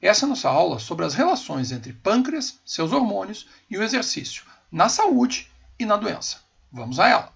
Essa é a nossa aula sobre as relações entre pâncreas, seus hormônios e o exercício, na saúde e na doença. Vamos a ela!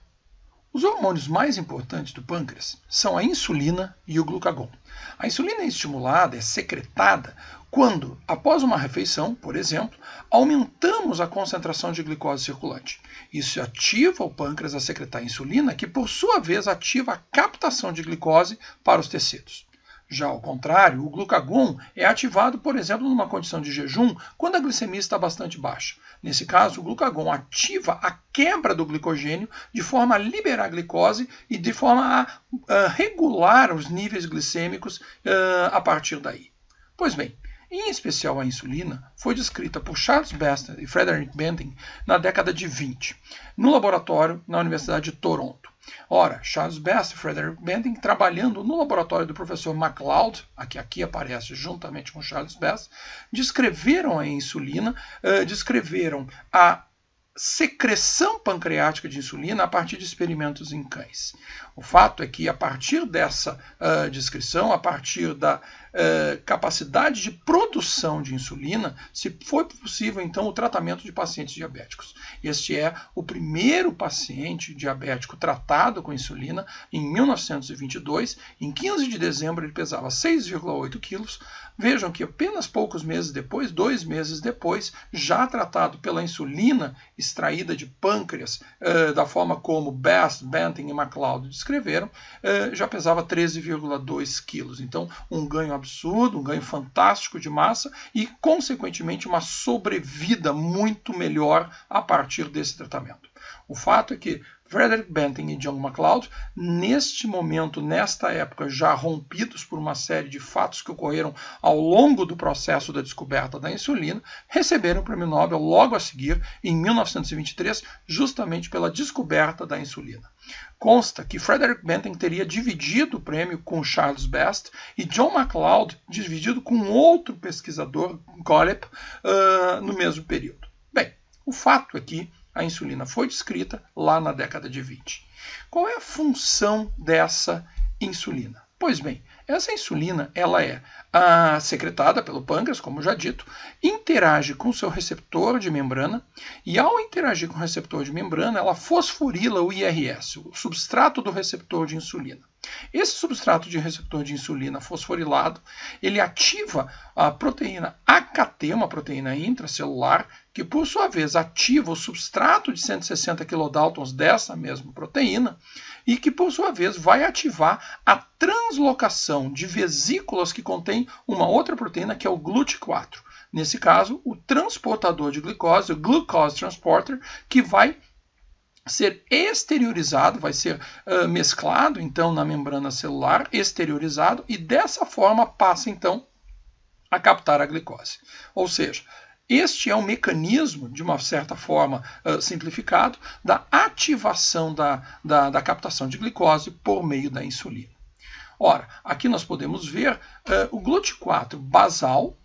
Os hormônios mais importantes do pâncreas são a insulina e o glucagon. A insulina é estimulada, é secretada, quando, após uma refeição, por exemplo, aumentamos a concentração de glicose circulante. Isso ativa o pâncreas a secretar insulina, que por sua vez ativa a captação de glicose para os tecidos. Já ao contrário, o glucagon é ativado, por exemplo, numa condição de jejum, quando a glicemia está bastante baixa. Nesse caso, o glucagon ativa a quebra do glicogênio de forma a liberar a glicose e de forma a regular os níveis glicêmicos a partir daí. Pois bem, em especial a insulina, foi descrita por Charles Bassett e Frederick Banting na década de 20, no laboratório na Universidade de Toronto. Ora, Charles Bassett e Frederick Banting, trabalhando no laboratório do professor MacLeod, que aqui aparece juntamente com Charles Bassett, descreveram a insulina, descreveram a secreção pancreática de insulina a partir de experimentos em cães. O fato é que, a partir dessa descrição, a partir da capacidade de produção de insulina, se foi possível, então, o tratamento de pacientes diabéticos. Este é o primeiro paciente diabético tratado com insulina em 1922. Em 15 de dezembro, ele pesava 6,8 quilos. Vejam que apenas poucos meses depois, 2 meses depois, já tratado pela insulina extraída de pâncreas, da forma como Bassett, Banting e MacLeod descreveram, já pesava 13,2 quilos. Então, um ganho absurdo, um ganho fantástico de massa e, consequentemente, uma sobrevida muito melhor a partir desse tratamento. O fato é que Frederick Banting e John MacLeod, neste momento, nesta época, já rompidos por uma série de fatos que ocorreram ao longo do processo da descoberta da insulina, receberam o Prêmio Nobel logo a seguir, em 1923, justamente pela descoberta da insulina. Consta que Frederick Banting teria dividido o prêmio com Charles Bassett e John MacLeod dividido com outro pesquisador, Golep, no mesmo período. Bem, o fato é que a insulina foi descrita lá na década de 20. Qual é a função dessa insulina? Pois bem, essa insulina ela é secretada pelo pâncreas, como já dito, interage com o seu receptor de membrana e, ao interagir com o receptor de membrana, ela fosforila o IRS, o substrato do receptor de insulina. Esse substrato de receptor de insulina fosforilado, ele ativa a proteína AKT, uma proteína intracelular, que por sua vez ativa o substrato de 160 kilodaltons dessa mesma proteína e que por sua vez vai ativar a translocação de vesículas que contém uma outra proteína que é o GLUT4. Nesse caso, o transportador de glicose, o glucose transporter, que vai ser exteriorizado, vai ser mesclado então na membrana celular, exteriorizado, e dessa forma passa então a captar a glicose. Ou seja, este é o mecanismo, de uma certa forma simplificado, da ativação da captação de glicose por meio da insulina. Ora, aqui nós podemos ver o GLUT4 basal,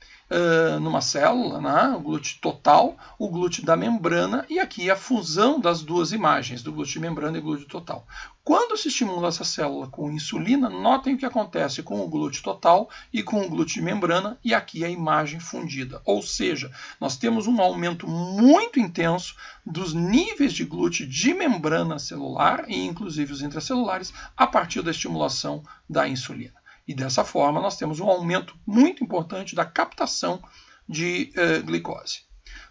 numa célula, né? O GLUT total, o GLUT da membrana e aqui a fusão das duas imagens, do GLUT de membrana e GLUT total. Quando se estimula essa célula com insulina, notem o que acontece com o GLUT total e com o GLUT de membrana e aqui a imagem fundida. Ou seja, nós temos um aumento muito intenso dos níveis de GLUT de membrana celular e inclusive os intracelulares a partir da estimulação da insulina. E dessa forma nós temos um aumento muito importante da captação de glicose.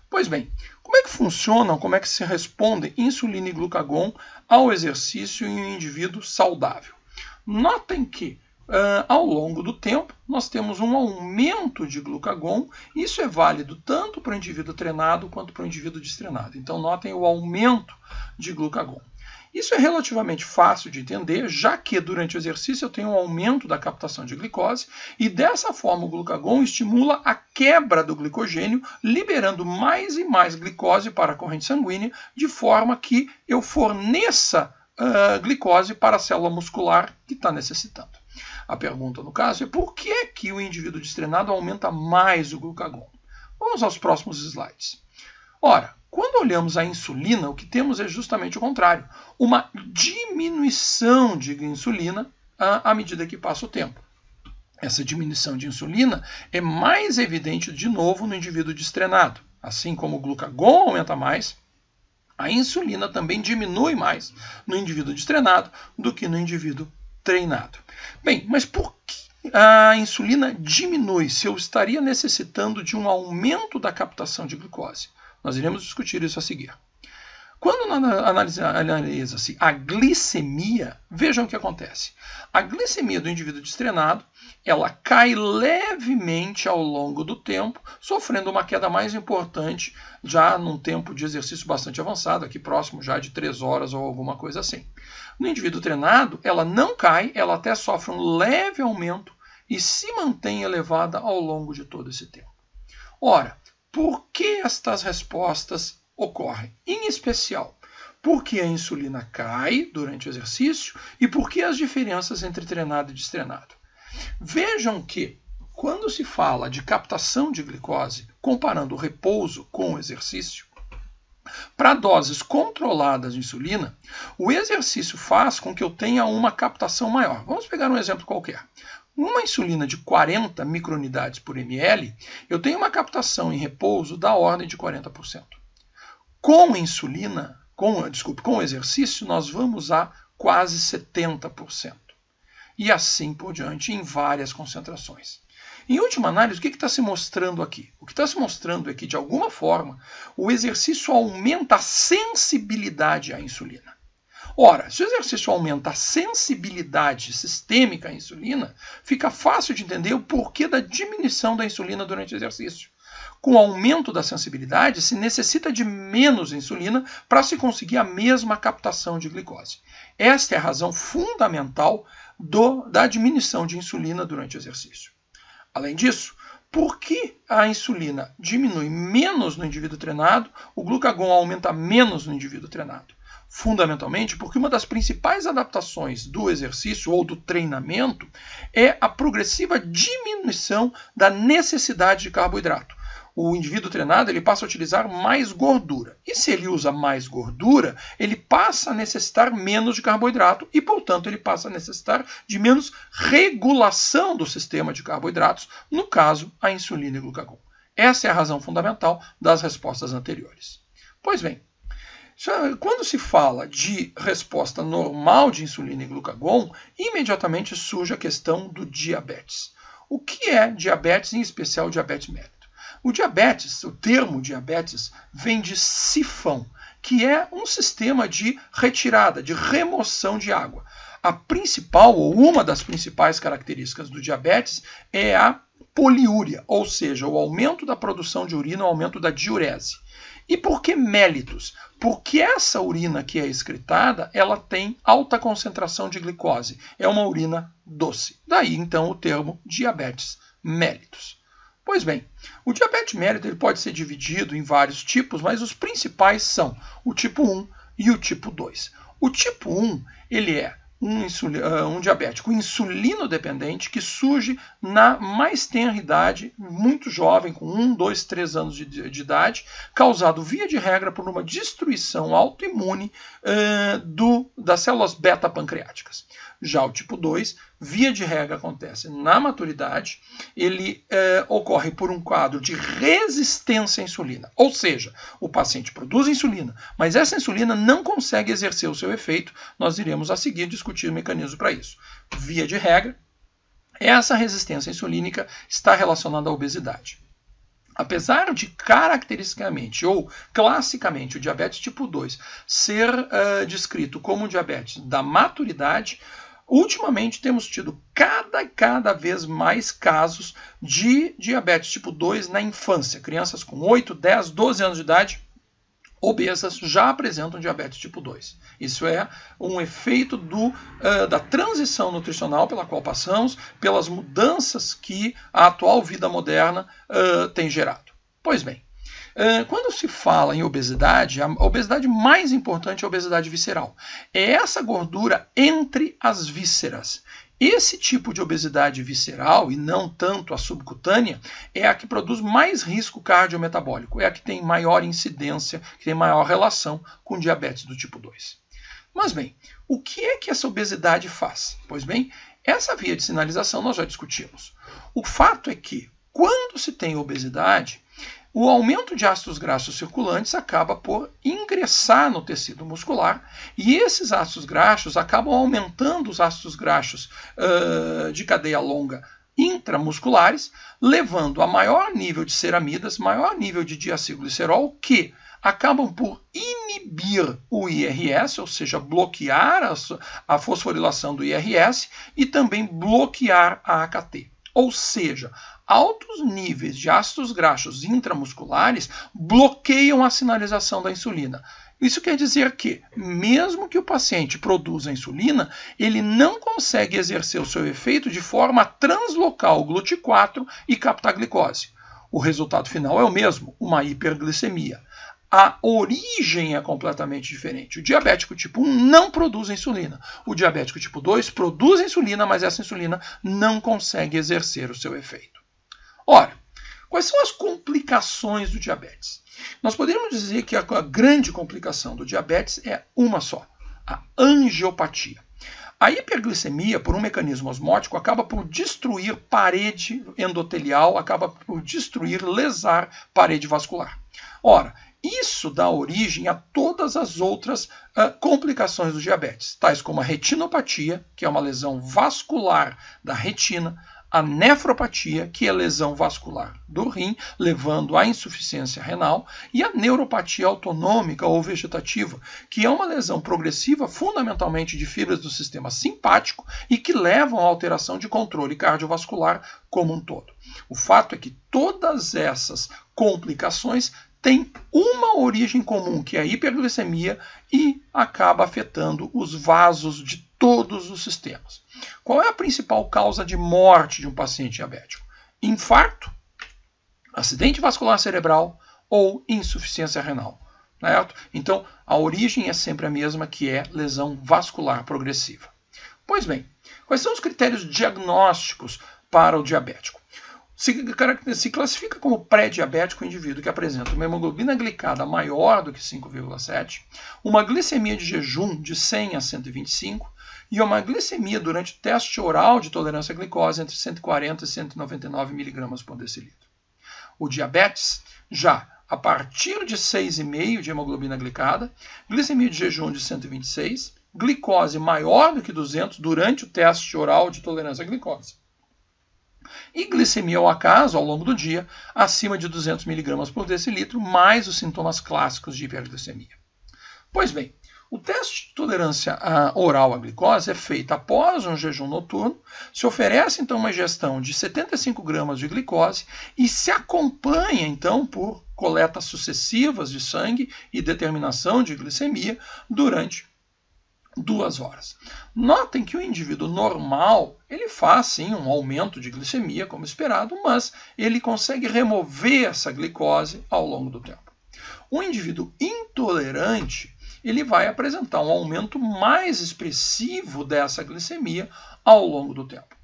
Pois bem, como é que funcionam, como é que se responde insulina e glucagon ao exercício em um indivíduo saudável? Notem que ao longo do tempo nós temos um aumento de glucagon, isso é válido tanto para o indivíduo treinado quanto para o indivíduo destreinado. Então notem o aumento de glucagon. Isso é relativamente fácil de entender, já que durante o exercício eu tenho um aumento da captação de glicose e dessa forma o glucagon estimula a quebra do glicogênio, liberando mais e mais glicose para a corrente sanguínea, de forma que eu forneça glicose para a célula muscular que está necessitando. A pergunta, no caso, é por que o indivíduo destreinado aumenta mais o glucagon? Vamos aos próximos slides. Ora, quando olhamos a insulina, o que temos é justamente o contrário. Uma diminuição de insulina à medida que passa o tempo. Essa diminuição de insulina é mais evidente de novo no indivíduo destrenado. Assim como o glucagon aumenta mais, a insulina também diminui mais no indivíduo destrenado do que no indivíduo treinado. Bem, mas por que a insulina diminui se eu estaria necessitando de um aumento da captação de glicose? Nós iremos discutir isso a seguir. Quando analisa-se a glicemia, vejam o que acontece. A glicemia do indivíduo destrenado, ela cai levemente ao longo do tempo, sofrendo uma queda mais importante já num tempo de exercício bastante avançado, aqui próximo já de 3 horas ou alguma coisa assim. No indivíduo treinado, ela não cai, ela até sofre um leve aumento e se mantém elevada ao longo de todo esse tempo. Ora, por que estas respostas ocorrem? Em especial, porque a insulina cai durante o exercício e porque as diferenças entre treinado e destrenado. Vejam que, quando se fala de captação de glicose, comparando o repouso com o exercício, para doses controladas de insulina, o exercício faz com que eu tenha uma captação maior. Vamos pegar um exemplo qualquer. Uma insulina de 40 microunidades por ml, eu tenho uma captação em repouso da ordem de 40%. Com insulina, com o exercício, nós vamos a quase 70%. E assim por diante, em várias concentrações. Em última análise, o que está se mostrando aqui? O que está se mostrando é que, de alguma forma, o exercício aumenta a sensibilidade à insulina. Ora, se o exercício aumenta a sensibilidade sistêmica à insulina, fica fácil de entender o porquê da diminuição da insulina durante o exercício. Com o aumento da sensibilidade, se necessita de menos insulina para se conseguir a mesma captação de glicose. Esta é a razão fundamental da diminuição de insulina durante o exercício. Além disso, por que a insulina diminui menos no indivíduo treinado, o glucagon aumenta menos no indivíduo treinado? Fundamentalmente porque uma das principais adaptações do exercício ou do treinamento é a progressiva diminuição da necessidade de carboidrato. O indivíduo treinado ele passa a utilizar mais gordura. E se ele usa mais gordura, ele passa a necessitar menos de carboidrato e, portanto, ele passa a necessitar de menos regulação do sistema de carboidratos, no caso, a insulina e o glucagon. Essa é a razão fundamental das respostas anteriores. Pois bem, quando se fala de resposta normal de insulina e glucagon, imediatamente surge a questão do diabetes. O que é diabetes, em especial diabetes mellitus? O diabetes, o termo diabetes, vem de sifão, que é um sistema de retirada, de remoção de água. A principal, ou uma das principais características do diabetes é a poliúria, ou seja, o aumento da produção de urina, o aumento da diurese. E por que mellitus? Porque essa urina que é excretada, ela tem alta concentração de glicose. É uma urina doce. Daí, então, o termo diabetes mellitus. Pois bem, o diabetes mellitus ele pode ser dividido em vários tipos, mas os principais são o tipo 1 e o tipo 2. O tipo 1 ele é um diabético insulino-dependente que surge na mais tenra idade, muito jovem, com 1, 2, 3 anos de idade, causado, via de regra, por uma destruição autoimune das células beta-pancreáticas. Já o tipo 2, via de regra, acontece na maturidade, ele ocorre por um quadro de resistência à insulina. Ou seja, o paciente produz insulina, mas essa insulina não consegue exercer o seu efeito. Nós iremos a seguir discutir o mecanismo para isso. Via de regra, essa resistência insulínica está relacionada à obesidade. Apesar de caracteristicamente ou classicamente o diabetes tipo 2 ser descrito como diabetes da maturidade, ultimamente temos tido cada vez mais casos de diabetes tipo 2 na infância. Crianças com 8, 10, 12 anos de idade obesas já apresentam diabetes tipo 2. Isso é um efeito da transição nutricional pela qual passamos, pelas mudanças que a atual vida moderna tem gerado. Pois bem, quando se fala em obesidade, a obesidade mais importante é a obesidade visceral. É essa gordura entre as vísceras. Esse tipo de obesidade visceral, e não tanto a subcutânea, é a que produz mais risco cardiometabólico, é a que tem maior incidência, que tem maior relação com diabetes do tipo 2. Mas bem, o que é que essa obesidade faz? Pois bem, Essa via de sinalização nós já discutimos. O fato é que, quando se tem obesidade, o aumento de ácidos graxos circulantes acaba por ingressar no tecido muscular e esses ácidos graxos acabam aumentando os ácidos graxos de cadeia longa intramusculares, levando a maior nível de ceramidas, maior nível de diacilglicerol, que acabam por inibir o IRS, ou seja, bloquear a fosforilação do IRS e também bloquear a AKT. Ou seja, altos níveis de ácidos graxos intramusculares bloqueiam a sinalização da insulina. Isso quer dizer que, mesmo que o paciente produza insulina, ele não consegue exercer o seu efeito de forma a translocar o GLUT4 e captar glicose. O resultado final é o mesmo, uma hiperglicemia. A origem é completamente diferente. O diabético tipo 1 não produz insulina. O diabético tipo 2 produz insulina, mas essa insulina não consegue exercer o seu efeito. Ora, quais são as complicações do diabetes? Nós poderíamos dizer que a grande complicação do diabetes é uma só, a angiopatia. A hiperglicemia, por um mecanismo osmótico, acaba por destruir parede endotelial, acaba por destruir, lesar parede vascular. Ora, isso dá origem a todas as outras complicações do diabetes, tais como a retinopatia, que é uma lesão vascular da retina, a nefropatia, que é lesão vascular do rim, levando à insuficiência renal, e a neuropatia autonômica ou vegetativa, que é uma lesão progressiva fundamentalmente de fibras do sistema simpático e que levam à alteração de controle cardiovascular como um todo. O fato é que todas essas complicações têm uma origem comum, que é a hiperglicemia, e acaba afetando os vasos de todos os sistemas. Qual é a principal causa de morte de um paciente diabético? Infarto, acidente vascular cerebral ou insuficiência renal. Certo? Então, a origem é sempre a mesma, que é lesão vascular progressiva. Pois bem, quais são os critérios diagnósticos para o diabético? Se classifica como pré-diabético o indivíduo que apresenta uma hemoglobina glicada maior do que 5,7, uma glicemia de jejum de 100 a 125 e uma glicemia durante o teste oral de tolerância à glicose entre 140 e 199 mg por decilitro. O diabetes, já a partir de 6,5 de hemoglobina glicada, glicemia de jejum de 126, glicose maior do que 200 durante o teste oral de tolerância à glicose. E glicemia ao acaso, ao longo do dia, acima de 200 mg por decilitro, mais os sintomas clássicos de hiperglicemia. Pois bem, o teste de tolerância oral à glicose é feito após um jejum noturno, se oferece então uma ingestão de 75 gramas de glicose e se acompanha então por coletas sucessivas de sangue e determinação de glicemia durante 2 horas. Notem que o indivíduo normal, ele faz sim um aumento de glicemia, como esperado, mas ele consegue remover essa glicose ao longo do tempo. O indivíduo intolerante, ele vai apresentar um aumento mais expressivo dessa glicemia ao longo do tempo.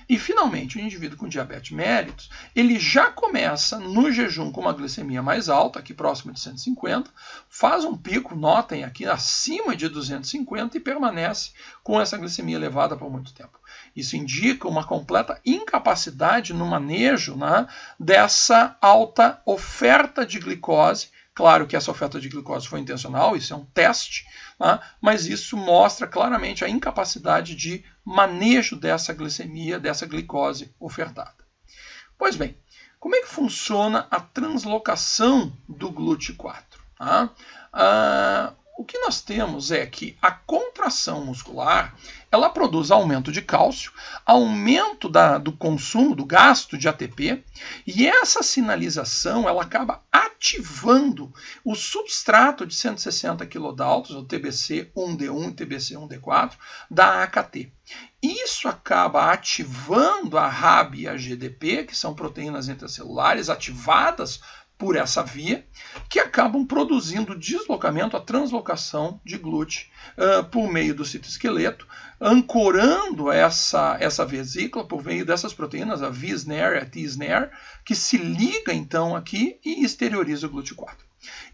E, finalmente, o indivíduo com diabetes mellitus, ele já começa no jejum com uma glicemia mais alta, aqui próximo de 150, faz um pico, notem aqui, acima de 250 e permanece com essa glicemia elevada por muito tempo. Isso indica uma completa incapacidade no manejo, né, dessa alta oferta de glicose. Claro que essa oferta de glicose foi intencional, isso é um teste, né? Mas isso mostra claramente a incapacidade de manejo dessa glicemia, dessa glicose ofertada. Pois bem, como é que funciona a translocação do GLUT4? Tá? O que nós temos é que a contração muscular, ela produz aumento de cálcio, aumento do consumo, do gasto de ATP, e essa sinalização ela acaba ativando o substrato de 160 kDa, o TBC1D1 e TBC1D4, da AKT. Isso acaba ativando a RAB e a GDP, que são proteínas intracelulares ativadas por essa via, que acabam produzindo deslocamento, a translocação de GLUT por meio do citoesqueleto, ancorando essa vesícula por meio dessas proteínas, a V-SNARE e a T-SNARE, que se liga então aqui e exterioriza o GLUT4.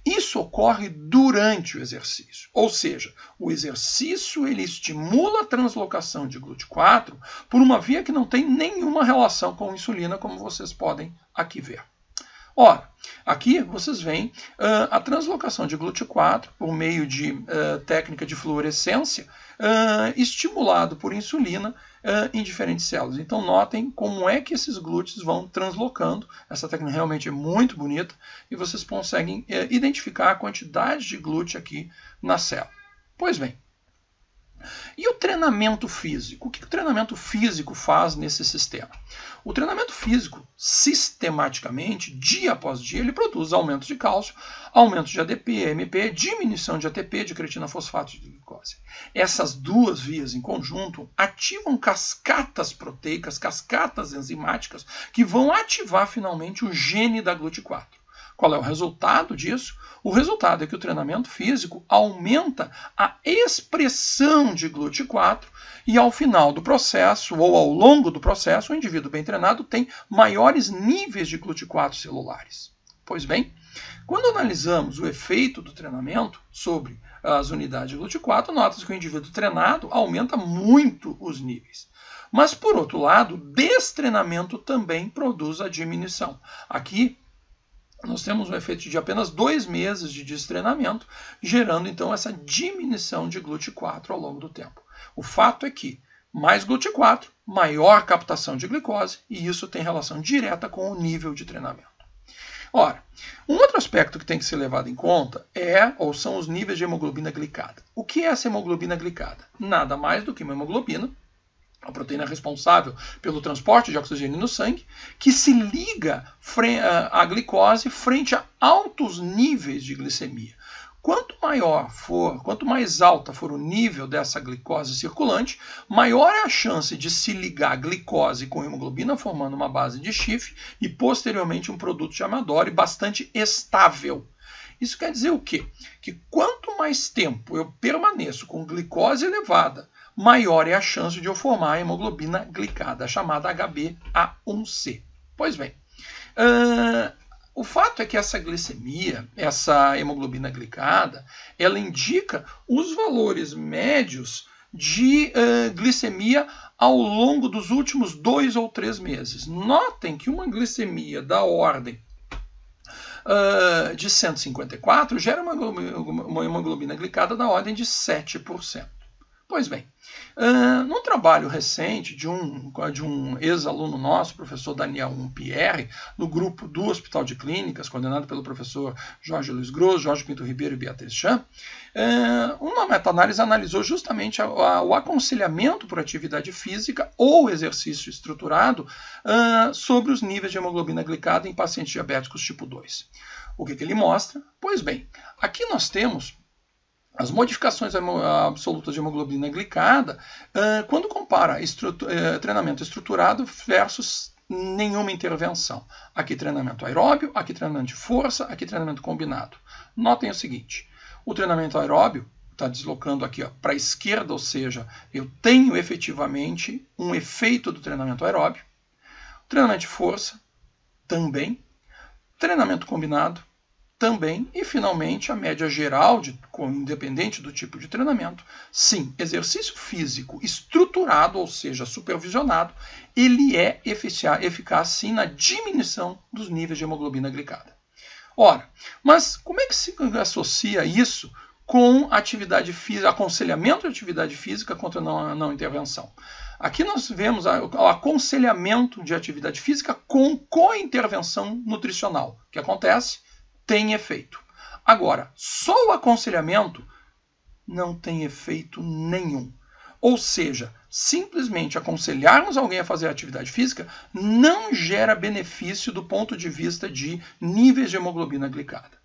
Isso ocorre durante o exercício, ou seja, o exercício ele estimula a translocação de GLUT4 por uma via que não tem nenhuma relação com insulina, como vocês podem aqui ver. Ora, aqui vocês veem a translocação de GLUT4 por meio de técnica de fluorescência estimulado por insulina em diferentes células. Então notem como é que esses glúteos vão translocando. Essa técnica realmente é muito bonita e vocês conseguem identificar a quantidade de glúteo aqui na célula. Pois bem, e o treinamento físico? O que o treinamento físico faz nesse sistema? O treinamento físico, sistematicamente, dia após dia, ele produz aumento de cálcio, aumento de ADP, AMP, diminuição de ATP, de creatina fosfato e de glicose. Essas duas vias em conjunto ativam cascatas proteicas, cascatas enzimáticas, que vão ativar finalmente o gene da GLUT4. Qual é o resultado disso? O resultado é que o treinamento físico aumenta a expressão de GLUT4 e ao final do processo, ou ao longo do processo, o indivíduo bem treinado tem maiores níveis de GLUT4 celulares. Pois bem, quando analisamos o efeito do treinamento sobre as unidades de GLUT4, nota-se que o indivíduo treinado aumenta muito os níveis. Mas, por outro lado, o destreinamento também produz a diminuição. Aqui, nós temos um efeito de apenas 2 meses de destreinamento, gerando então essa diminuição de GLUT4 ao longo do tempo. O fato é que mais GLUT4, maior captação de glicose, e isso tem relação direta com o nível de treinamento. Ora, um outro aspecto que tem que ser levado em conta são os níveis de hemoglobina glicada. O que é essa hemoglobina glicada? Nada mais do que uma hemoglobina, a proteína responsável pelo transporte de oxigênio no sangue, que se liga à glicose frente a altos níveis de glicemia. Quanto mais alta for o nível dessa glicose circulante, maior é a chance de se ligar glicose com hemoglobina, formando uma base de Schiff e posteriormente um produto de Amadori bastante estável. Isso quer dizer o quê? Que quanto mais tempo eu permaneço com glicose elevada, maior é a chance de eu formar a hemoglobina glicada, chamada HbA1c. Pois bem, o fato é que essa glicemia, essa hemoglobina glicada, ela indica os valores médios de glicemia ao longo dos últimos 2 ou 3 meses. Notem que uma glicemia da ordem de 154 gera uma hemoglobina glicada da ordem de 7%. Pois bem, num trabalho recente de um ex-aluno nosso, professor Daniel Pierre, no grupo do Hospital de Clínicas, coordenado pelo professor Jorge Luiz Grosso, Jorge Pinto Ribeiro e Beatriz Chan, uma meta-análise analisou justamente o aconselhamento por atividade física ou exercício estruturado sobre os níveis de hemoglobina glicada em pacientes diabéticos tipo 2. O que ele mostra? Pois bem, aqui nós temos as modificações absolutas de hemoglobina glicada quando compara treinamento estruturado versus nenhuma intervenção. Aqui treinamento aeróbio, aqui treinamento de força, aqui treinamento combinado. Notem o seguinte, o treinamento aeróbio está deslocando aqui para a esquerda, ou seja, eu tenho efetivamente um efeito do treinamento aeróbio. Treinamento de força, também. Treinamento combinado, também, e finalmente a média geral, independente do tipo de treinamento, sim, exercício físico estruturado, ou seja, supervisionado, ele é eficaz sim na diminuição dos níveis de hemoglobina glicada. Ora, mas como é que se associa isso com atividade física, aconselhamento de atividade física contra não intervenção? Aqui nós vemos o aconselhamento de atividade física com co-intervenção nutricional. O que acontece? Tem efeito. Agora, só o aconselhamento não tem efeito nenhum. Ou seja, simplesmente aconselharmos alguém a fazer atividade física não gera benefício do ponto de vista de níveis de hemoglobina glicada.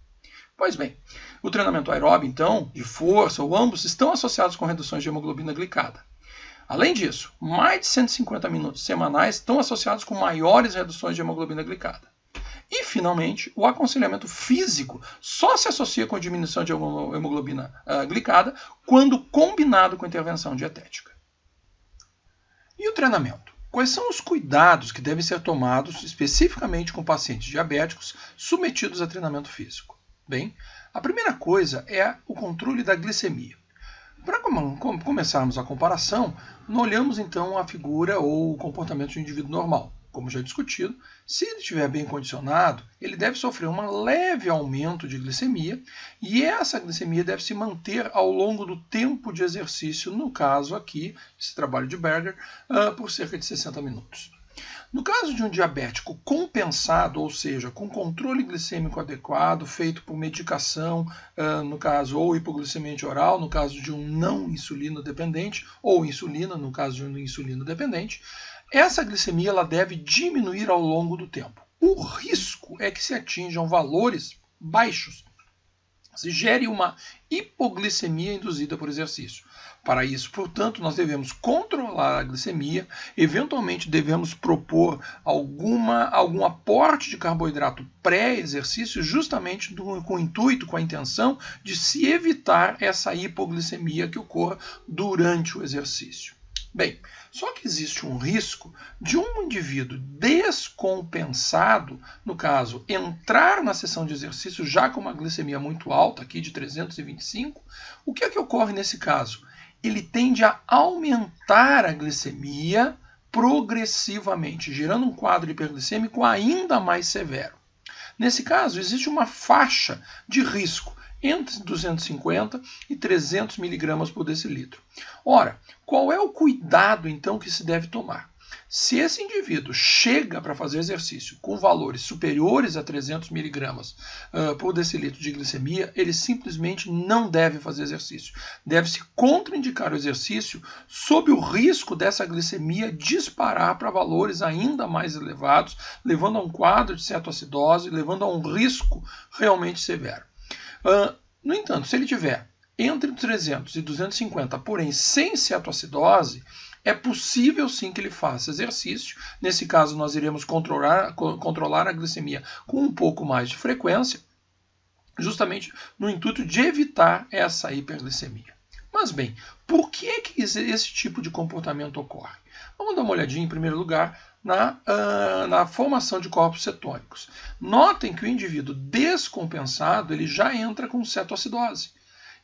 Pois bem, o treinamento aeróbio, então, de força ou ambos, estão associados com reduções de hemoglobina glicada. Além disso, mais de 150 minutos semanais estão associados com maiores reduções de hemoglobina glicada. E, finalmente, o aconselhamento físico só se associa com a diminuição de hemoglobina glicada quando combinado com intervenção dietética. E o treinamento? Quais são os cuidados que devem ser tomados especificamente com pacientes diabéticos submetidos a treinamento físico? Bem, a primeira coisa é o controle da glicemia. Para começarmos a comparação, nós olhamos então a figura ou o comportamento de um indivíduo normal. Como já discutido, se ele estiver bem condicionado, ele deve sofrer um leve aumento de glicemia e essa glicemia deve se manter ao longo do tempo de exercício, no caso aqui, esse trabalho de Berger, por cerca de 60 minutos. No caso de um diabético compensado, ou seja, com controle glicêmico adequado, feito por medicação, no caso, ou hipoglicemia oral, no caso de um não insulino dependente, ou insulina, no caso de um insulino dependente, essa glicemia ela deve diminuir ao longo do tempo. O risco é que se atinjam valores baixos, se gere uma hipoglicemia induzida por exercício. Para isso, portanto, nós devemos controlar a glicemia, eventualmente devemos propor algum aporte de carboidrato pré-exercício, justamente com o intuito, com a intenção de se evitar essa hipoglicemia que ocorra durante o exercício. Bem, só que existe um risco de um indivíduo descompensado, no caso, entrar na sessão de exercício já com uma glicemia muito alta, aqui de 325. O que é que ocorre nesse caso? Ele tende a aumentar a glicemia progressivamente, gerando um quadro hiperglicêmico ainda mais severo. Nesse caso, existe uma faixa de risco entre 250 e 300 miligramas por decilitro. Ora, qual é o cuidado, então, que se deve tomar? Se esse indivíduo chega para fazer exercício com valores superiores a 300 miligramas por decilitro de glicemia, ele simplesmente não deve fazer exercício. Deve-se contraindicar o exercício sob o risco dessa glicemia disparar para valores ainda mais elevados, levando a um quadro de cetoacidose, levando a um risco realmente severo. No entanto, se ele tiver entre 300 e 250, porém sem cetoacidose, é possível sim que ele faça exercício. Nesse caso, nós iremos controlar a glicemia com um pouco mais de frequência, justamente no intuito de evitar essa hiperglicemia. Mas bem, por que esse tipo de comportamento ocorre? Vamos dar uma olhadinha, em primeiro lugar, na formação de corpos cetônicos. Notem que o indivíduo descompensado ele já entra com cetoacidose.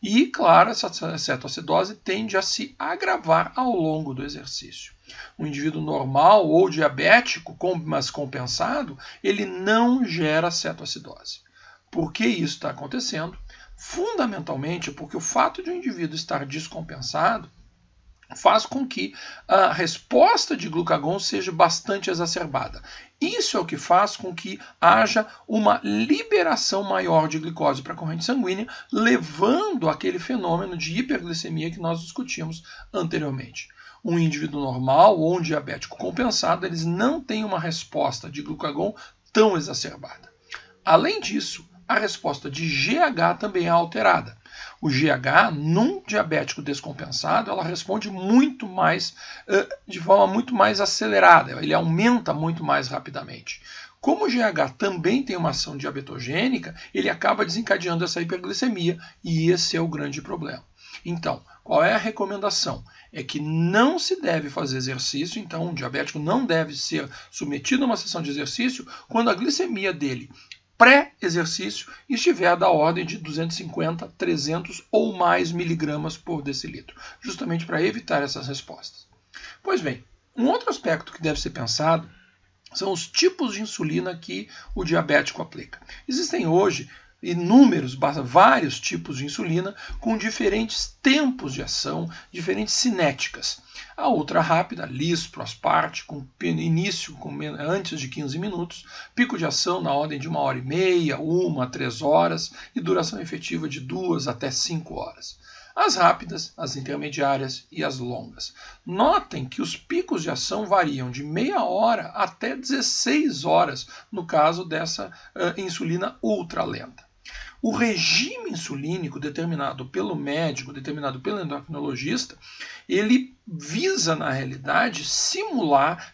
E, claro, essa cetoacidose tende a se agravar ao longo do exercício. Um indivíduo normal ou diabético, mas compensado, ele não gera cetoacidose. Por que isso está acontecendo? Fundamentalmente porque o fato de um indivíduo estar descompensado faz com que a resposta de glucagon seja bastante exacerbada. Isso é o que faz com que haja uma liberação maior de glicose para a corrente sanguínea, levando àquele fenômeno de hiperglicemia que nós discutimos anteriormente. Um indivíduo normal ou um diabético compensado, eles não têm uma resposta de glucagon tão exacerbada. Além disso, a resposta de GH também é alterada. O GH, num diabético descompensado, ela responde muito mais, de forma muito mais acelerada, ele aumenta muito mais rapidamente. Como o GH também tem uma ação diabetogênica, ele acaba desencadeando essa hiperglicemia e esse é o grande problema. Então, qual é a recomendação? É que não se deve fazer exercício, então um diabético não deve ser submetido a uma sessão de exercício quando a glicemia dele pré-exercício estiver da ordem de 250, 300 ou mais miligramas por decilitro, justamente para evitar essas respostas. Pois bem, um outro aspecto que deve ser pensado são os tipos de insulina que o diabético aplica. Existem hoje vários tipos de insulina com diferentes tempos de ação, diferentes cinéticas. A ultra rápida, Lispro, Asparte, com início antes de 15 minutos, pico de ação na ordem de 1h30, 1 a 3 horas e duração efetiva de 2 até 5 horas. As rápidas, as intermediárias e as longas. Notem que os picos de ação variam de meia hora até 16 horas no caso dessa insulina ultralenta. O regime insulínico determinado pelo médico, determinado pelo endocrinologista, ele visa, na realidade,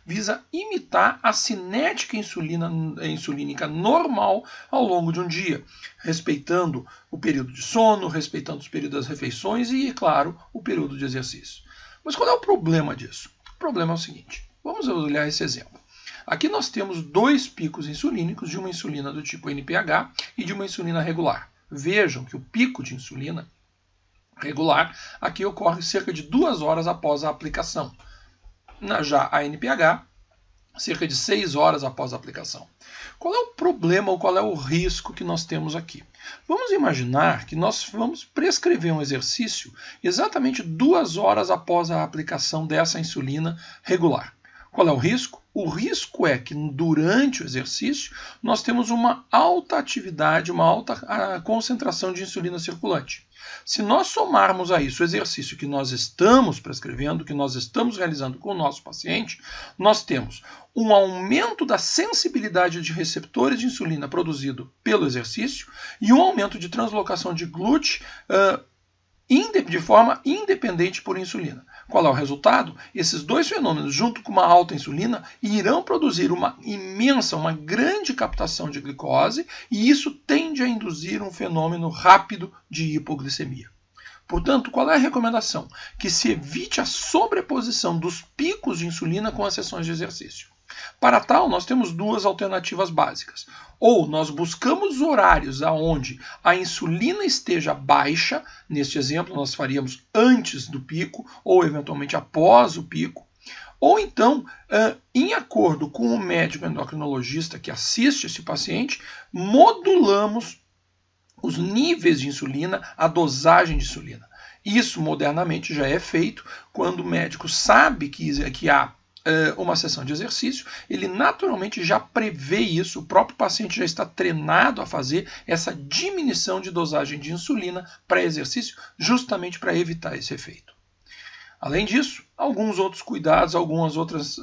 visa imitar a cinética insulínica normal ao longo de um dia, respeitando o período de sono, respeitando os períodos das refeições e, claro, o período de exercício. Mas qual é o problema disso? O problema é o seguinte, vamos olhar esse exemplo. Aqui nós temos dois picos insulínicos de uma insulina do tipo NPH e de uma insulina regular. Vejam que o pico de insulina regular aqui ocorre cerca de 2 horas após a aplicação. Já a NPH, cerca de 6 horas após a aplicação. Qual é o problema ou qual é o risco que nós temos aqui? Vamos imaginar que nós vamos prescrever um exercício exatamente 2 horas após a aplicação dessa insulina regular. Qual é o risco? O risco é que durante o exercício nós temos uma alta atividade, uma alta concentração de insulina circulante. Se nós somarmos a isso o exercício que nós estamos prescrevendo, que nós estamos realizando com o nosso paciente, nós temos um aumento da sensibilidade de receptores de insulina produzido pelo exercício e um aumento de translocação de GLUT de forma independente por insulina. Qual é o resultado? Esses dois fenômenos, junto com uma alta insulina, irão produzir uma grande captação de glicose, e isso tende a induzir um fenômeno rápido de hipoglicemia. Portanto, qual é a recomendação? Que se evite a sobreposição dos picos de insulina com as sessões de exercício. Para tal, nós temos duas alternativas básicas. Ou nós buscamos horários onde a insulina esteja baixa, neste exemplo nós faríamos antes do pico, ou eventualmente após o pico, ou então, em acordo com o médico endocrinologista que assiste esse paciente, modulamos os níveis de insulina, a dosagem de insulina. Isso modernamente já é feito quando o médico sabe que há uma sessão de exercício, ele naturalmente já prevê isso, o próprio paciente já está treinado a fazer essa diminuição de dosagem de insulina para exercício, justamente para evitar esse efeito. Além disso, alguns outros cuidados, alguns outros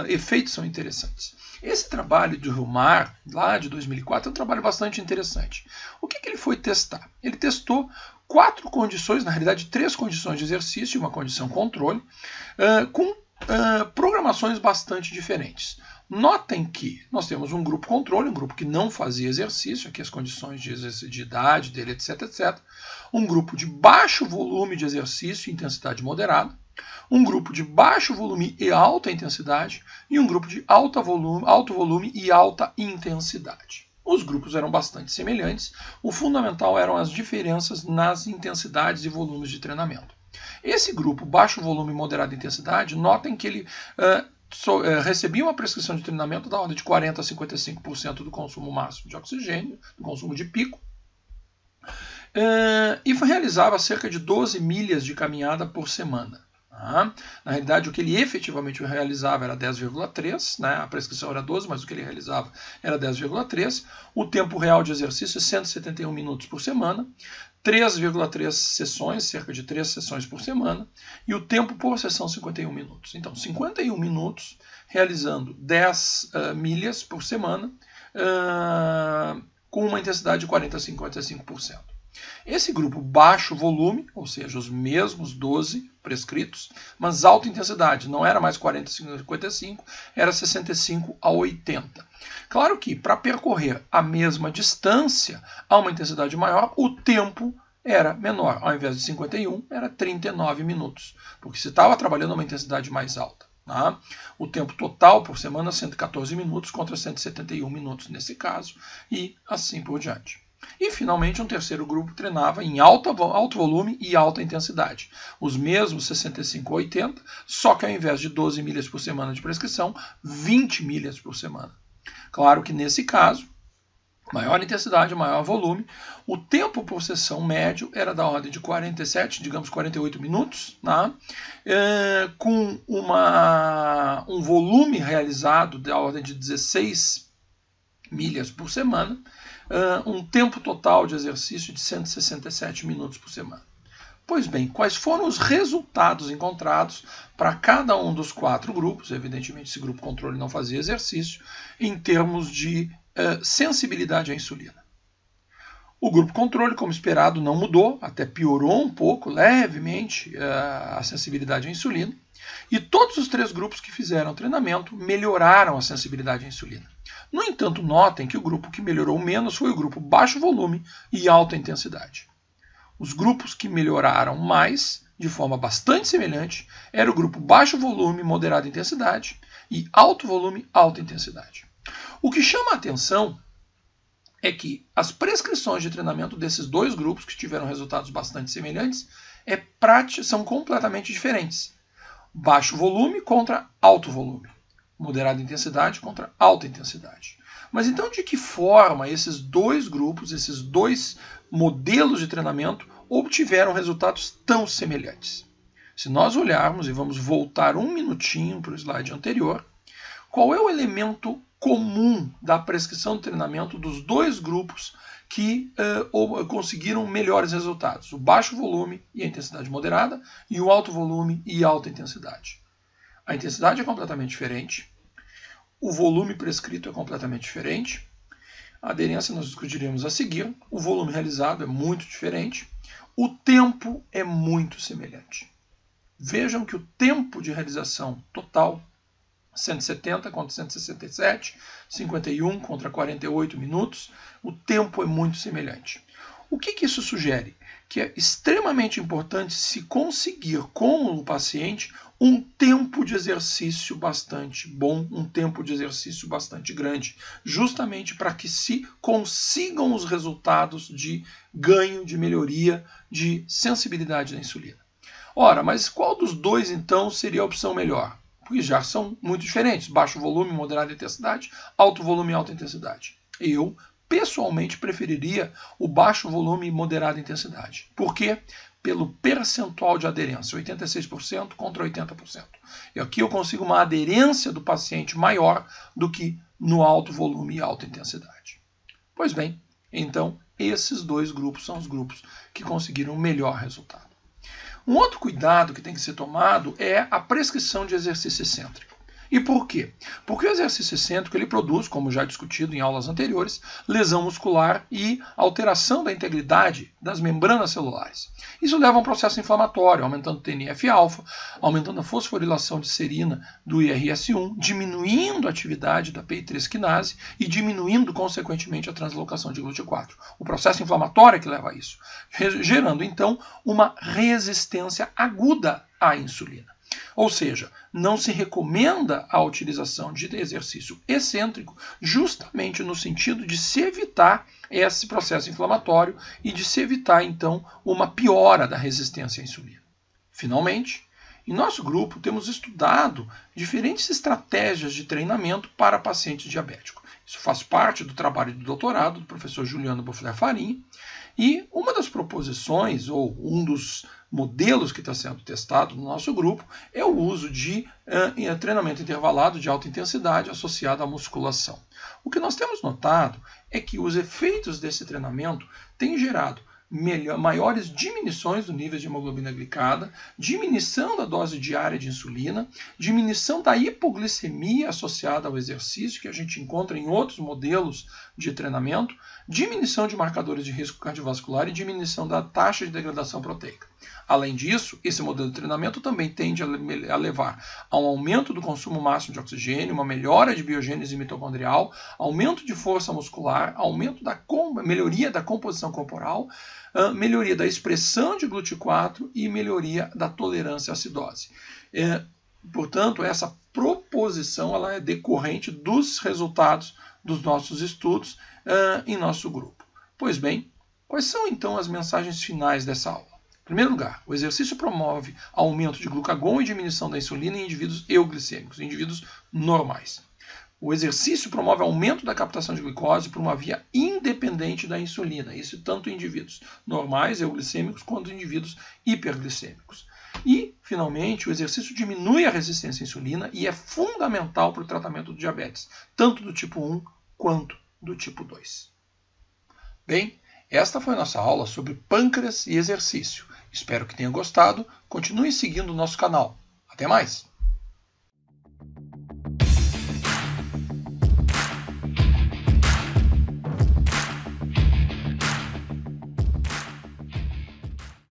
efeitos são interessantes. Esse trabalho de Rumar, lá de 2004, é um trabalho bastante interessante. O que ele foi testar? Ele testou 4 condições, na realidade 3 condições de exercício e uma condição controle, com programações bastante diferentes. Notem que nós temos um grupo controle, um grupo que não fazia exercício, aqui as condições de idade dele, etc, etc. Um grupo de baixo volume de exercício e intensidade moderada. Um grupo de baixo volume e alta intensidade. E um grupo de alto volume e alta intensidade. Os grupos eram bastante semelhantes. O fundamental eram as diferenças nas intensidades e volumes de treinamento. Esse grupo, baixo volume e moderada intensidade, notem que ele recebia uma prescrição de treinamento da ordem de 40% a 55% do consumo máximo de oxigênio, do consumo de pico, e realizava cerca de 12 milhas de caminhada por semana. Na realidade, o que ele efetivamente realizava era 10,3, né? A prescrição era 12, mas o que ele realizava era 10,3. O tempo real de exercício é 171 minutos por semana, 3,3 sessões, cerca de 3 sessões por semana, e o tempo por sessão 51 minutos. Então, 51 minutos realizando 10 milhas por semana, com uma intensidade de 40% a 55%. Esse grupo baixo volume, ou seja, os mesmos 12 prescritos, mas alta intensidade, não era mais 40 a 55, era 65 a 80. Claro que para percorrer a mesma distância a uma intensidade maior, o tempo era menor. Ao invés de 51, era 39 minutos, porque se estava trabalhando a uma intensidade mais alta. O tempo total por semana, 114 minutos contra 171 minutos nesse caso, e assim por diante. E, finalmente, um terceiro grupo treinava em alto volume e alta intensidade. Os mesmos 65 a 80, só que ao invés de 12 milhas por semana de prescrição, 20 milhas por semana. Claro que, nesse caso, maior intensidade, maior volume, o tempo por sessão médio era da ordem de 47, digamos 48 minutos, com um volume realizado da ordem de 16 milhas por semana, um tempo total de exercício de 167 minutos por semana. Pois bem, quais foram os resultados encontrados para cada um dos 4 grupos? Evidentemente, esse grupo controle não fazia exercício, em termos de sensibilidade à insulina. O grupo controle, como esperado, não mudou, até piorou um pouco, levemente, a sensibilidade à insulina. E todos os 3 grupos que fizeram treinamento melhoraram a sensibilidade à insulina. No entanto, notem que o grupo que melhorou menos foi o grupo baixo volume e alta intensidade. Os grupos que melhoraram mais, de forma bastante semelhante, era o grupo baixo volume, moderada intensidade e alto volume, alta intensidade. O que chama a atenção é que as prescrições de treinamento desses dois grupos, que tiveram resultados bastante semelhantes, são completamente diferentes. Baixo volume contra alto volume. Moderada intensidade contra alta intensidade. Mas então, de que forma esses dois grupos, esses dois modelos de treinamento obtiveram resultados tão semelhantes? Se nós olharmos, e vamos voltar um minutinho para o slide anterior, qual é o elemento comum da prescrição de treinamento dos dois grupos que conseguiram melhores resultados? O baixo volume e a intensidade moderada, e o alto volume e alta intensidade. A intensidade é completamente diferente, o volume prescrito é completamente diferente, a aderência nós discutiremos a seguir, o volume realizado é muito diferente, o tempo é muito semelhante. Vejam que o tempo de realização total, 170 contra 167, 51 contra 48 minutos, o tempo é muito semelhante. O que isso sugere? Que é extremamente importante se conseguir com o paciente um tempo de exercício bastante bom, um tempo de exercício bastante grande, justamente para que se consigam os resultados de ganho, de melhoria, de sensibilidade da insulina. Ora, mas qual dos dois então seria a opção melhor? Porque já são muito diferentes, baixo volume, moderada intensidade, alto volume e alta intensidade. Eu, pessoalmente, preferiria o baixo volume e moderada intensidade. Por quê? Pelo percentual de aderência, 86% contra 80%. E aqui eu consigo uma aderência do paciente maior do que no alto volume e alta intensidade. Pois bem, então, esses dois grupos são os grupos que conseguiram o melhor resultado. Um outro cuidado que tem que ser tomado é a prescrição de exercício excêntrico. E por quê? Porque o exercício excêntrico ele produz, como já discutido em aulas anteriores, lesão muscular e alteração da integridade das membranas celulares. Isso leva a um processo inflamatório, aumentando o TNF-alfa, aumentando a fosforilação de serina do IRS1, diminuindo a atividade da PI3 quinase e diminuindo, consequentemente, a translocação de GLUT4. O processo inflamatório é que leva a isso, gerando, então, uma resistência aguda à insulina. Ou seja, não se recomenda a utilização de exercício excêntrico justamente no sentido de se evitar esse processo inflamatório e de se evitar, então, uma piora da resistência à insulina. Finalmente, em nosso grupo temos estudado diferentes estratégias de treinamento para pacientes diabéticos. Isso faz parte do trabalho de doutorado do professor Juliano Bofilar Farinha, e uma das proposições, ou um dos modelos que está sendo testado no nosso grupo, é o uso de treinamento intervalado de alta intensidade associado à musculação. O que nós temos notado é que os efeitos desse treinamento têm gerado maiores diminuições do nível de hemoglobina glicada, diminuição da dose diária de insulina, diminuição da hipoglicemia associada ao exercício, que a gente encontra em outros modelos de treinamento, diminuição de marcadores de risco cardiovascular e diminuição da taxa de degradação proteica. Além disso, esse modelo de treinamento também tende a levar a um aumento do consumo máximo de oxigênio, uma melhora de biogênese mitocondrial, aumento de força muscular, melhoria da composição corporal, melhoria da expressão de GLUT4 e melhoria da tolerância à acidose. Portanto, essa proposição ela é decorrente dos resultados dos nossos estudos em nosso grupo. Pois bem, quais são então as mensagens finais dessa aula? Em primeiro lugar, o exercício promove aumento de glucagon e diminuição da insulina em indivíduos euglicêmicos, em indivíduos normais. O exercício promove aumento da captação de glicose por uma via independente da insulina, isso tanto em indivíduos normais, euglicêmicos, quanto em indivíduos hiperglicêmicos. E, finalmente, o exercício diminui a resistência à insulina e é fundamental para o tratamento do diabetes, tanto do tipo 1 quanto do tipo 2. Bem, esta foi a nossa aula sobre pâncreas e exercício. Espero que tenha gostado. Continue seguindo o nosso canal. Até mais!